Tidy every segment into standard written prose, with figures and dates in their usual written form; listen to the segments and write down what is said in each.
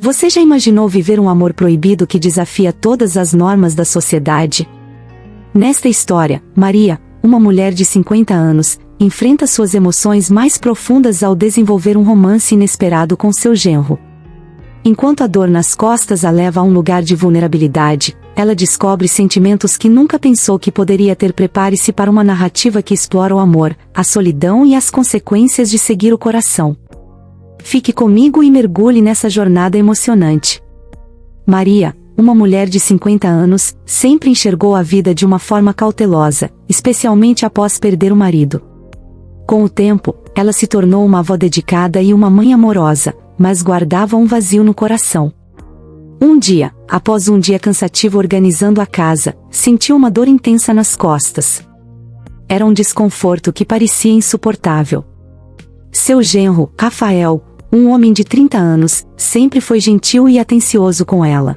Você já imaginou viver um amor proibido que desafia todas as normas da sociedade? Nesta história, Maria, uma mulher de 50 anos, enfrenta suas emoções mais profundas ao desenvolver um romance inesperado com seu genro. Enquanto a dor nas costas a leva a um lugar de vulnerabilidade, ela descobre sentimentos que nunca pensou que poderia ter. Prepare-se para uma narrativa que explora o amor, a solidão e as consequências de seguir o coração. Fique comigo e mergulhe nessa jornada emocionante. Maria, uma mulher de 50 anos, sempre enxergou a vida de uma forma cautelosa, especialmente após perder o marido. Com o tempo, ela se tornou uma avó dedicada e uma mãe amorosa, mas guardava um vazio no coração. Um dia, após um dia cansativo organizando a casa, sentiu uma dor intensa nas costas. Era um desconforto que parecia insuportável. Seu genro, Rafael, um homem de 30 anos, sempre foi gentil e atencioso com ela.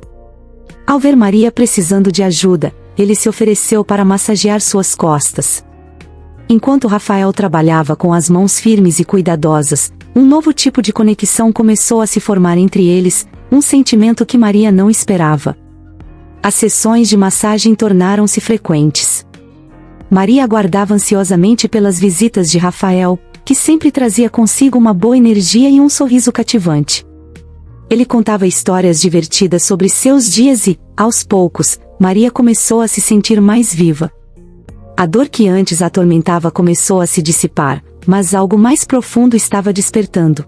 Ao ver Maria precisando de ajuda, ele se ofereceu para massagear suas costas. Enquanto Rafael trabalhava com as mãos firmes e cuidadosas, um novo tipo de conexão começou a se formar entre eles, um sentimento que Maria não esperava. As sessões de massagem tornaram-se frequentes. Maria aguardava ansiosamente pelas visitas de Rafael, que sempre trazia consigo uma boa energia e um sorriso cativante. Ele contava histórias divertidas sobre seus dias e, aos poucos, Maria começou a se sentir mais viva. A dor que antes a atormentava começou a se dissipar, mas algo mais profundo estava despertando.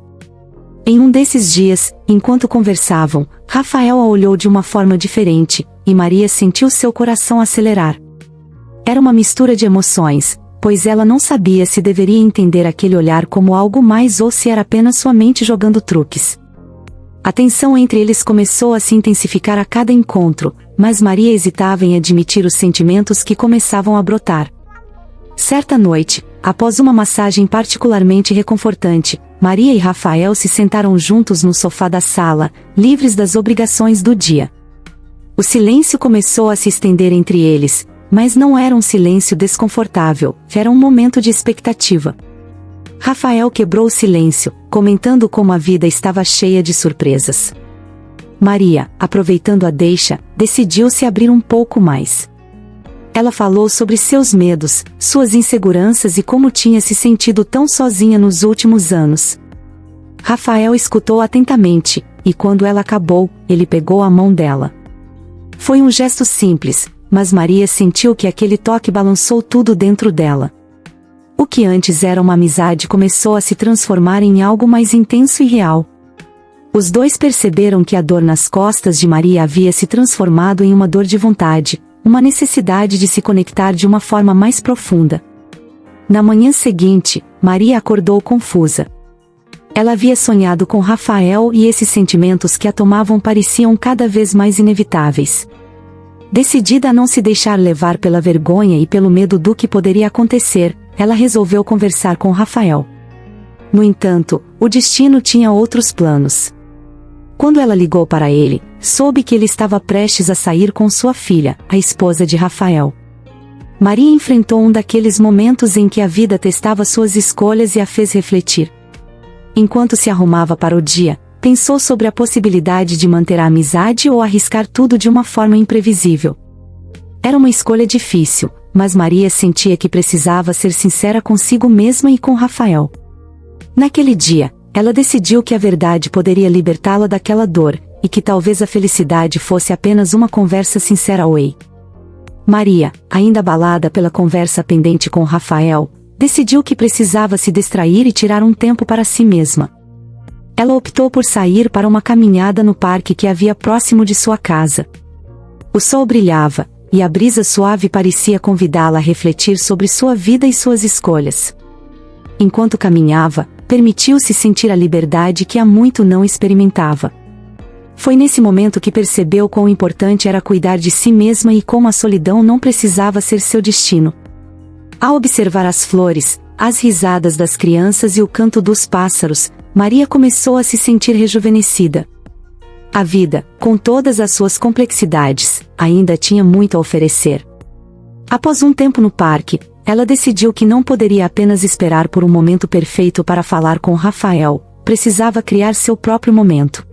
Em um desses dias, enquanto conversavam, Rafael a olhou de uma forma diferente, e Maria sentiu seu coração acelerar. Era uma mistura de emoções, pois ela não sabia se deveria entender aquele olhar como algo mais ou se era apenas sua mente jogando truques. A tensão entre eles começou a se intensificar a cada encontro, mas Maria hesitava em admitir os sentimentos que começavam a brotar. Certa noite, após uma massagem particularmente reconfortante, Maria e Rafael se sentaram juntos no sofá da sala, livres das obrigações do dia. O silêncio começou a se estender entre eles, mas não era um silêncio desconfortável, era um momento de expectativa. Rafael quebrou o silêncio, comentando como a vida estava cheia de surpresas. Maria, aproveitando a deixa, decidiu se abrir um pouco mais. Ela falou sobre seus medos, suas inseguranças e como tinha se sentido tão sozinha nos últimos anos. Rafael escutou atentamente, e quando ela acabou, ele pegou a mão dela. Foi um gesto simples, mas Maria sentiu que aquele toque balançou tudo dentro dela. O que antes era uma amizade começou a se transformar em algo mais intenso e real. Os dois perceberam que a dor nas costas de Maria havia se transformado em uma dor de vontade, uma necessidade de se conectar de uma forma mais profunda. Na manhã seguinte, Maria acordou confusa. Ela havia sonhado com Rafael e esses sentimentos que a tomavam pareciam cada vez mais inevitáveis. Decidida a não se deixar levar pela vergonha e pelo medo do que poderia acontecer, ela resolveu conversar com Rafael. No entanto, o destino tinha outros planos. Quando ela ligou para ele, soube que ele estava prestes a sair com sua filha, a esposa de Rafael. Maria enfrentou um daqueles momentos em que a vida testava suas escolhas e a fez refletir. Enquanto se arrumava para o dia, pensou sobre a possibilidade de manter a amizade ou arriscar tudo de uma forma imprevisível. Era uma escolha difícil, mas Maria sentia que precisava ser sincera consigo mesma e com Rafael. Naquele dia, ela decidiu que a verdade poderia libertá-la daquela dor, e que talvez a felicidade fosse apenas uma conversa sincera. Maria, ainda abalada pela conversa pendente com Rafael, decidiu que precisava se distrair e tirar um tempo para si mesma. Ela optou por sair para uma caminhada no parque que havia próximo de sua casa. O sol brilhava, e a brisa suave parecia convidá-la a refletir sobre sua vida e suas escolhas. Enquanto caminhava, permitiu-se sentir a liberdade que há muito não experimentava. Foi nesse momento que percebeu quão importante era cuidar de si mesma e como a solidão não precisava ser seu destino. Ao observar as flores, as risadas das crianças e o canto dos pássaros, Maria começou a se sentir rejuvenescida. A vida, com todas as suas complexidades, ainda tinha muito a oferecer. Após um tempo no parque, ela decidiu que não poderia apenas esperar por um momento perfeito para falar com Rafael, precisava criar seu próprio momento.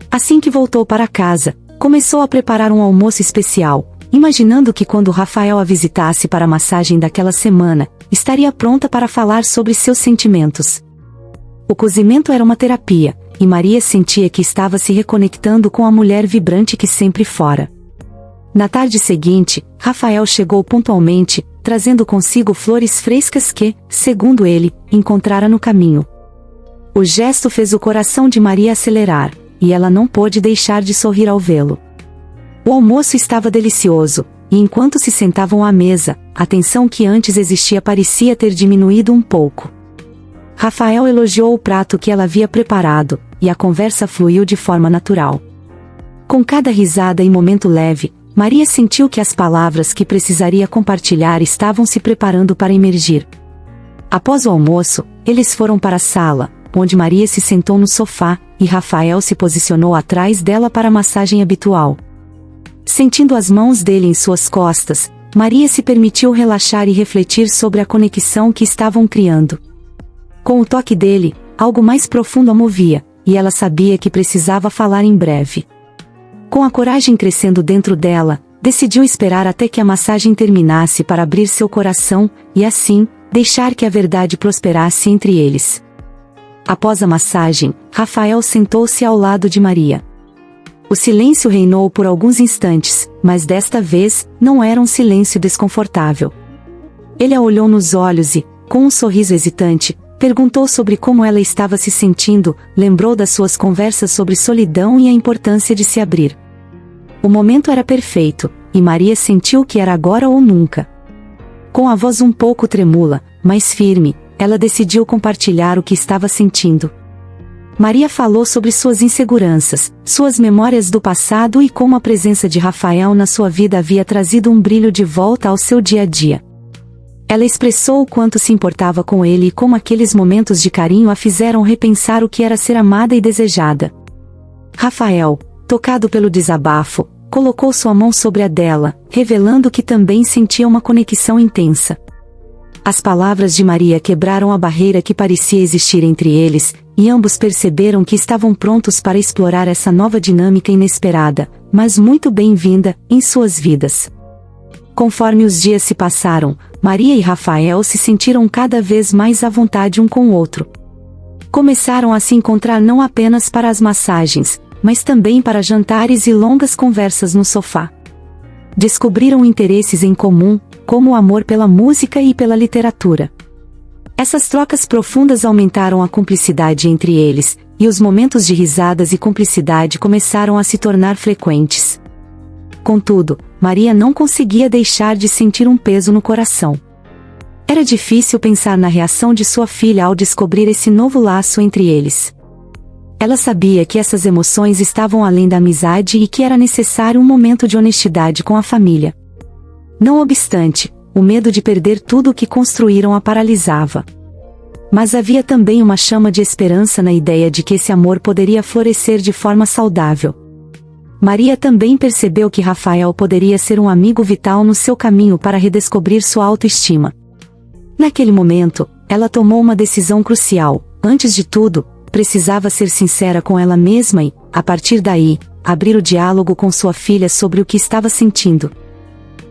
Assim que voltou para casa, começou a preparar um almoço especial, imaginando que quando Rafael a visitasse para a massagem daquela semana, estaria pronta para falar sobre seus sentimentos. O cozimento era uma terapia, e Maria sentia que estava se reconectando com a mulher vibrante que sempre fora. Na tarde seguinte, Rafael chegou pontualmente, trazendo consigo flores frescas que, segundo ele, encontrara no caminho. O gesto fez o coração de Maria acelerar, e ela não pôde deixar de sorrir ao vê-lo. O almoço estava delicioso, e enquanto se sentavam à mesa, a tensão que antes existia parecia ter diminuído um pouco. Rafael elogiou o prato que ela havia preparado, e a conversa fluiu de forma natural. Com cada risada e momento leve, Maria sentiu que as palavras que precisaria compartilhar estavam se preparando para emergir. Após o almoço, eles foram para a sala, onde Maria se sentou no sofá, e Rafael se posicionou atrás dela para a massagem habitual. Sentindo as mãos dele em suas costas, Maria se permitiu relaxar e refletir sobre a conexão que estavam criando. Com o toque dele, algo mais profundo a movia, e ela sabia que precisava falar em breve. Com a coragem crescendo dentro dela, decidiu esperar até que a massagem terminasse para abrir seu coração, e assim, deixar que a verdade prosperasse entre eles. Após a massagem, Rafael sentou-se ao lado de Maria. O silêncio reinou por alguns instantes, mas desta vez, não era um silêncio desconfortável. Ele a olhou nos olhos e, com um sorriso hesitante, perguntou sobre como ela estava se sentindo, lembrou das suas conversas sobre solidão e a importância de se abrir. O momento era perfeito, e Maria sentiu que era agora ou nunca. Com a voz um pouco tremula, mas firme, ela decidiu compartilhar o que estava sentindo. Maria falou sobre suas inseguranças, suas memórias do passado e como a presença de Rafael na sua vida havia trazido um brilho de volta ao seu dia a dia. Ela expressou o quanto se importava com ele e como aqueles momentos de carinho a fizeram repensar o que era ser amada e desejada. Rafael, tocado pelo desabafo, colocou sua mão sobre a dela, revelando que também sentia uma conexão intensa. As palavras de Maria quebraram a barreira que parecia existir entre eles, e ambos perceberam que estavam prontos para explorar essa nova dinâmica inesperada, mas muito bem-vinda, em suas vidas. Conforme os dias se passaram, Maria e Rafael se sentiram cada vez mais à vontade um com o outro. Começaram a se encontrar não apenas para as massagens, mas também para jantares e longas conversas no sofá. Descobriram interesses em comum, como o amor pela música e pela literatura. Essas trocas profundas aumentaram a cumplicidade entre eles, e os momentos de risadas e cumplicidade começaram a se tornar frequentes. Contudo, Maria não conseguia deixar de sentir um peso no coração. Era difícil pensar na reação de sua filha ao descobrir esse novo laço entre eles. Ela sabia que essas emoções estavam além da amizade e que era necessário um momento de honestidade com a família. Não obstante, o medo de perder tudo o que construíram a paralisava. Mas havia também uma chama de esperança na ideia de que esse amor poderia florescer de forma saudável. Maria também percebeu que Rafael poderia ser um amigo vital no seu caminho para redescobrir sua autoestima. Naquele momento, ela tomou uma decisão crucial. Antes de tudo, precisava ser sincera com ela mesma e, a partir daí, abrir o diálogo com sua filha sobre o que estava sentindo.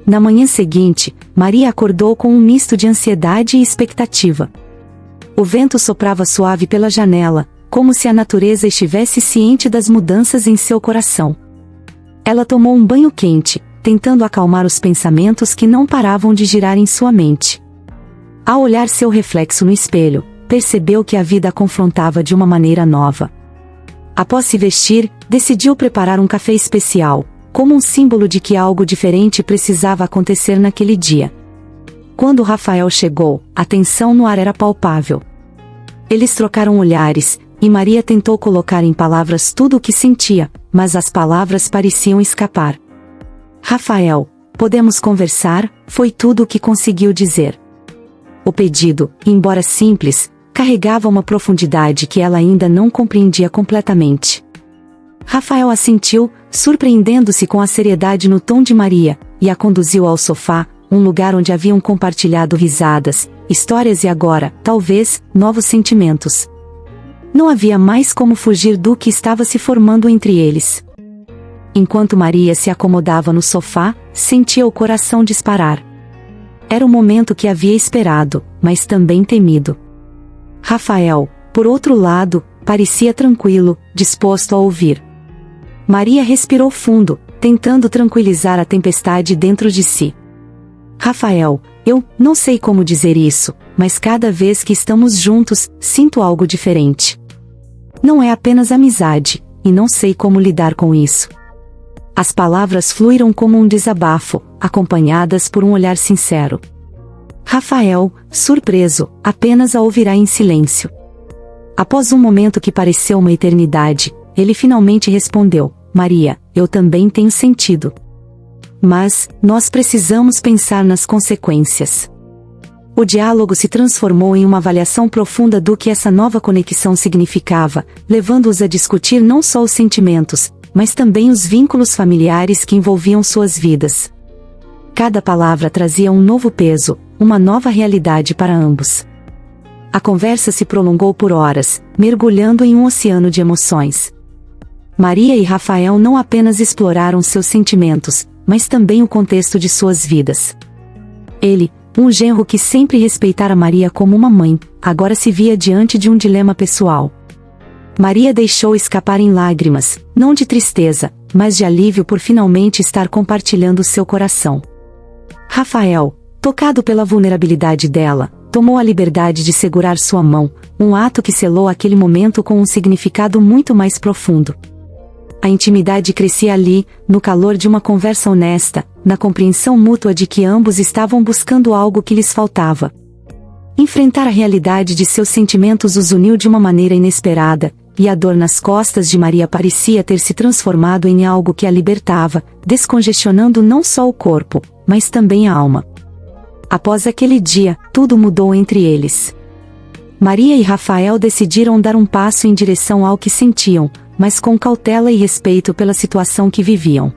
Na manhã seguinte, Maria acordou com um misto de ansiedade e expectativa. O vento soprava suave pela janela, como se a natureza estivesse ciente das mudanças em seu coração. Ela tomou um banho quente, tentando acalmar os pensamentos que não paravam de girar em sua mente. Ao olhar seu reflexo no espelho, percebeu que a vida a confrontava de uma maneira nova. Após se vestir, decidiu preparar um café especial, como um símbolo de que algo diferente precisava acontecer naquele dia. Quando Rafael chegou, a tensão no ar era palpável. Eles trocaram olhares, e Maria tentou colocar em palavras tudo o que sentia, mas as palavras pareciam escapar. "Rafael, podemos conversar?", foi tudo o que conseguiu dizer. O pedido, embora simples, carregava uma profundidade que ela ainda não compreendia completamente. Rafael assentiu, surpreendendo-se com a seriedade no tom de Maria, e a conduziu ao sofá, um lugar onde haviam compartilhado risadas, histórias e agora, talvez, novos sentimentos. Não havia mais como fugir do que estava se formando entre eles. Enquanto Maria se acomodava no sofá, sentia o coração disparar. Era o momento que havia esperado, mas também temido. Rafael, por outro lado, parecia tranquilo, disposto a ouvir. Maria respirou fundo, tentando tranquilizar a tempestade dentro de si. Rafael, eu não sei como dizer isso, mas cada vez que estamos juntos, sinto algo diferente. Não é apenas amizade, e não sei como lidar com isso. As palavras fluíram como um desabafo, acompanhadas por um olhar sincero. Rafael, surpreso, apenas a ouvirá em silêncio. Após um momento que pareceu uma eternidade, ele finalmente respondeu: Maria, eu também tenho sentido. Mas, nós precisamos pensar nas consequências. O diálogo se transformou em uma avaliação profunda do que essa nova conexão significava, levando-os a discutir não só os sentimentos, mas também os vínculos familiares que envolviam suas vidas. Cada palavra trazia um novo peso, uma nova realidade para ambos. A conversa se prolongou por horas, mergulhando em um oceano de emoções. Maria e Rafael não apenas exploraram seus sentimentos, mas também o contexto de suas vidas. Ele, um genro que sempre respeitara Maria como uma mãe, agora se via diante de um dilema pessoal. Maria deixou escapar em lágrimas, não de tristeza, mas de alívio por finalmente estar compartilhando seu coração. Rafael, tocado pela vulnerabilidade dela, tomou a liberdade de segurar sua mão, um ato que selou aquele momento com um significado muito mais profundo. A intimidade crescia ali, no calor de uma conversa honesta, na compreensão mútua de que ambos estavam buscando algo que lhes faltava. Enfrentar a realidade de seus sentimentos os uniu de uma maneira inesperada, e a dor nas costas de Maria parecia ter se transformado em algo que a libertava, descongestionando não só o corpo, mas também a alma. Após aquele dia, tudo mudou entre eles. Maria e Rafael decidiram dar um passo em direção ao que sentiam, mas com cautela e respeito pela situação que viviam.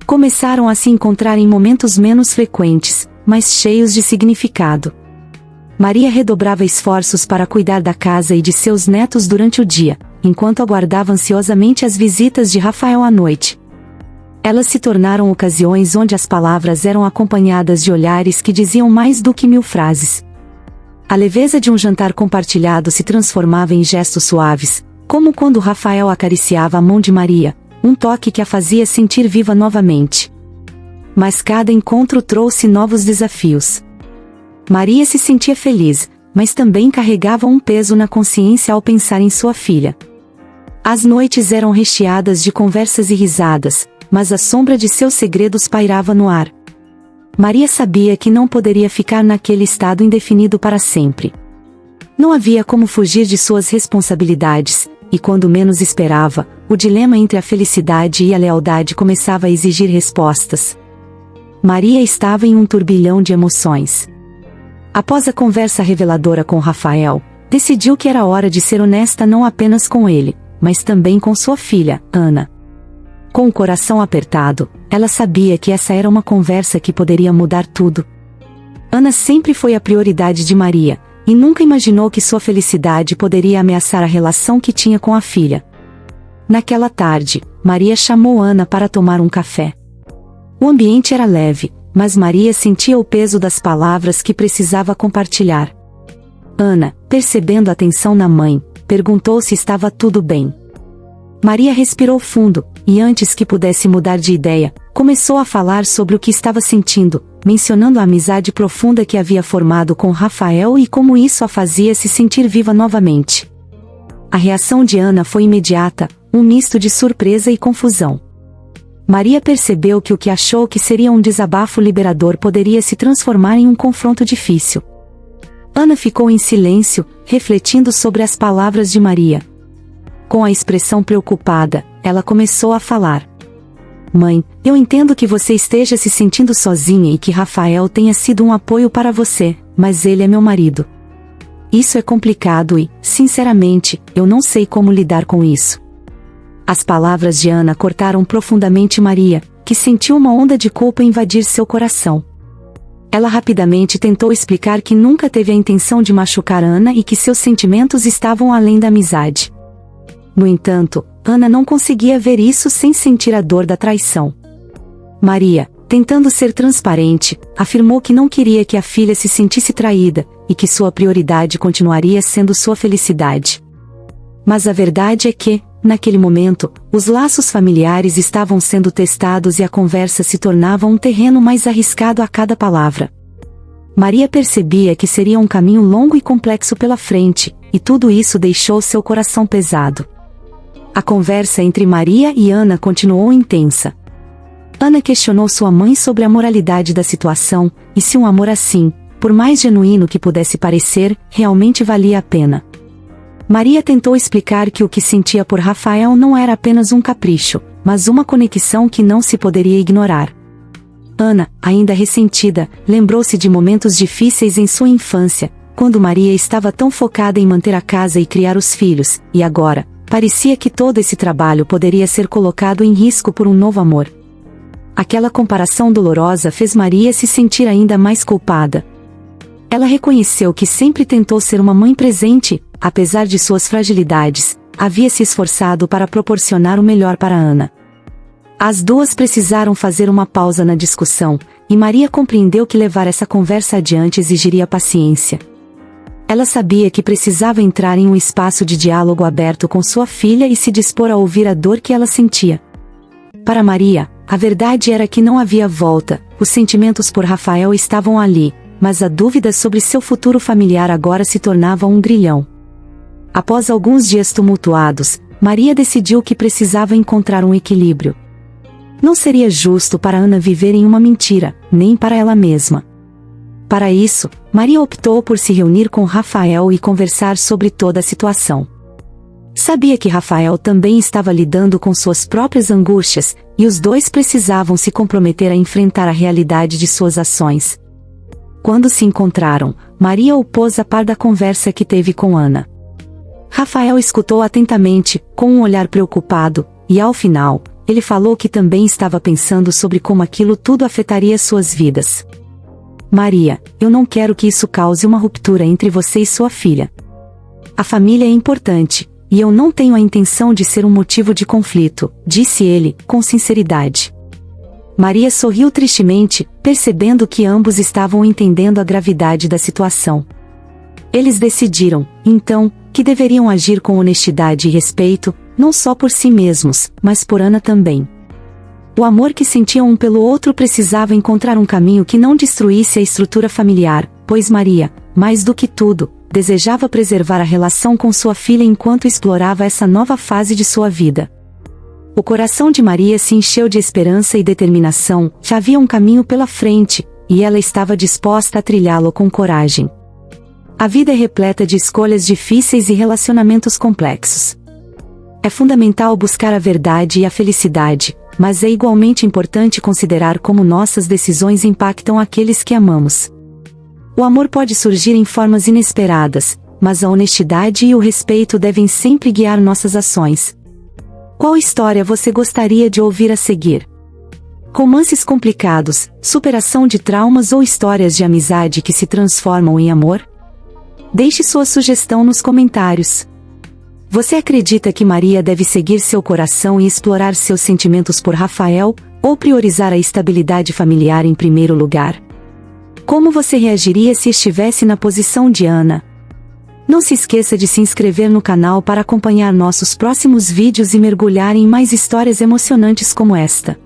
Começaram a se encontrar em momentos menos frequentes, mas cheios de significado. Maria redobrava esforços para cuidar da casa e de seus netos durante o dia, enquanto aguardava ansiosamente as visitas de Rafael à noite. Elas se tornaram ocasiões onde as palavras eram acompanhadas de olhares que diziam mais do que 1000 frases. A leveza de um jantar compartilhado se transformava em gestos suaves, como quando Rafael acariciava a mão de Maria, um toque que a fazia sentir viva novamente. Mas cada encontro trouxe novos desafios. Maria se sentia feliz, mas também carregava um peso na consciência ao pensar em sua filha. As noites eram recheadas de conversas e risadas, mas a sombra de seus segredos pairava no ar. Maria sabia que não poderia ficar naquele estado indefinido para sempre. Não havia como fugir de suas responsabilidades, e quando menos esperava, o dilema entre a felicidade e a lealdade começava a exigir respostas. Maria estava em um turbilhão de emoções. Após a conversa reveladora com Rafael, decidiu que era hora de ser honesta não apenas com ele, mas também com sua filha, Ana. Com o coração apertado, ela sabia que essa era uma conversa que poderia mudar tudo. Ana sempre foi a prioridade de Maria, e nunca imaginou que sua felicidade poderia ameaçar a relação que tinha com a filha. Naquela tarde, Maria chamou Ana para tomar um café. O ambiente era leve, mas Maria sentia o peso das palavras que precisava compartilhar. Ana, percebendo a tensão na mãe, perguntou se estava tudo bem. Maria respirou fundo, e antes que pudesse mudar de ideia, começou a falar sobre o que estava sentindo, mencionando a amizade profunda que havia formado com Rafael e como isso a fazia se sentir viva novamente. A reação de Ana foi imediata, um misto de surpresa e confusão. Maria percebeu que o que achou que seria um desabafo liberador poderia se transformar em um confronto difícil. Ana ficou em silêncio, refletindo sobre as palavras de Maria. Com a expressão preocupada, ela começou a falar. Mãe, eu entendo que você esteja se sentindo sozinha e que Rafael tenha sido um apoio para você, mas ele é meu marido. Isso é complicado e, sinceramente, eu não sei como lidar com isso. As palavras de Ana cortaram profundamente Maria, que sentiu uma onda de culpa invadir seu coração. Ela rapidamente tentou explicar que nunca teve a intenção de machucar Ana e que seus sentimentos estavam além da amizade. No entanto, Ana não conseguia ver isso sem sentir a dor da traição. Maria, tentando ser transparente, afirmou que não queria que a filha se sentisse traída, e que sua prioridade continuaria sendo sua felicidade. Mas a verdade é que, naquele momento, os laços familiares estavam sendo testados e a conversa se tornava um terreno mais arriscado a cada palavra. Maria percebia que seria um caminho longo e complexo pela frente, e tudo isso deixou seu coração pesado. A conversa entre Maria e Ana continuou intensa. Ana questionou sua mãe sobre a moralidade da situação, e se um amor assim, por mais genuíno que pudesse parecer, realmente valia a pena. Maria tentou explicar que o que sentia por Rafael não era apenas um capricho, mas uma conexão que não se poderia ignorar. Ana, ainda ressentida, lembrou-se de momentos difíceis em sua infância, quando Maria estava tão focada em manter a casa e criar os filhos, e agora, parecia que todo esse trabalho poderia ser colocado em risco por um novo amor. Aquela comparação dolorosa fez Maria se sentir ainda mais culpada. Ela reconheceu que sempre tentou ser uma mãe presente, apesar de suas fragilidades, havia se esforçado para proporcionar o melhor para Ana. As duas precisaram fazer uma pausa na discussão, e Maria compreendeu que levar essa conversa adiante exigiria paciência. Ela sabia que precisava entrar em um espaço de diálogo aberto com sua filha e se dispor a ouvir a dor que ela sentia. Para Maria, a verdade era que não havia volta, os sentimentos por Rafael estavam ali, mas a dúvida sobre seu futuro familiar agora se tornava um grilhão. Após alguns dias tumultuados, Maria decidiu que precisava encontrar um equilíbrio. Não seria justo para Ana viver em uma mentira, nem para ela mesma. Para isso, Maria optou por se reunir com Rafael e conversar sobre toda a situação. Sabia que Rafael também estava lidando com suas próprias angústias, e os dois precisavam se comprometer a enfrentar a realidade de suas ações. Quando se encontraram, Maria o pôs a par da conversa que teve com Ana. Rafael escutou atentamente, com um olhar preocupado, e ao final, ele falou que também estava pensando sobre como aquilo tudo afetaria suas vidas. Maria, eu não quero que isso cause uma ruptura entre você e sua filha. A família é importante, e eu não tenho a intenção de ser um motivo de conflito, disse ele, com sinceridade. Maria sorriu tristemente, percebendo que ambos estavam entendendo a gravidade da situação. Eles decidiram, então, que deveriam agir com honestidade e respeito, não só por si mesmos, mas por Ana também. O amor que sentiam um pelo outro precisava encontrar um caminho que não destruísse a estrutura familiar, pois Maria, mais do que tudo, desejava preservar a relação com sua filha enquanto explorava essa nova fase de sua vida. O coração de Maria se encheu de esperança e determinação, já havia um caminho pela frente, e ela estava disposta a trilhá-lo com coragem. A vida é repleta de escolhas difíceis e relacionamentos complexos. É fundamental buscar a verdade e a felicidade, mas é igualmente importante considerar como nossas decisões impactam aqueles que amamos. O amor pode surgir em formas inesperadas, mas a honestidade e o respeito devem sempre guiar nossas ações. Qual história você gostaria de ouvir a seguir? Romances complicados, superação de traumas ou histórias de amizade que se transformam em amor? Deixe sua sugestão nos comentários. Você acredita que Maria deve seguir seu coração e explorar seus sentimentos por Rafael, ou priorizar a estabilidade familiar em primeiro lugar? Como você reagiria se estivesse na posição de Ana? Não se esqueça de se inscrever no canal para acompanhar nossos próximos vídeos e mergulhar em mais histórias emocionantes como esta.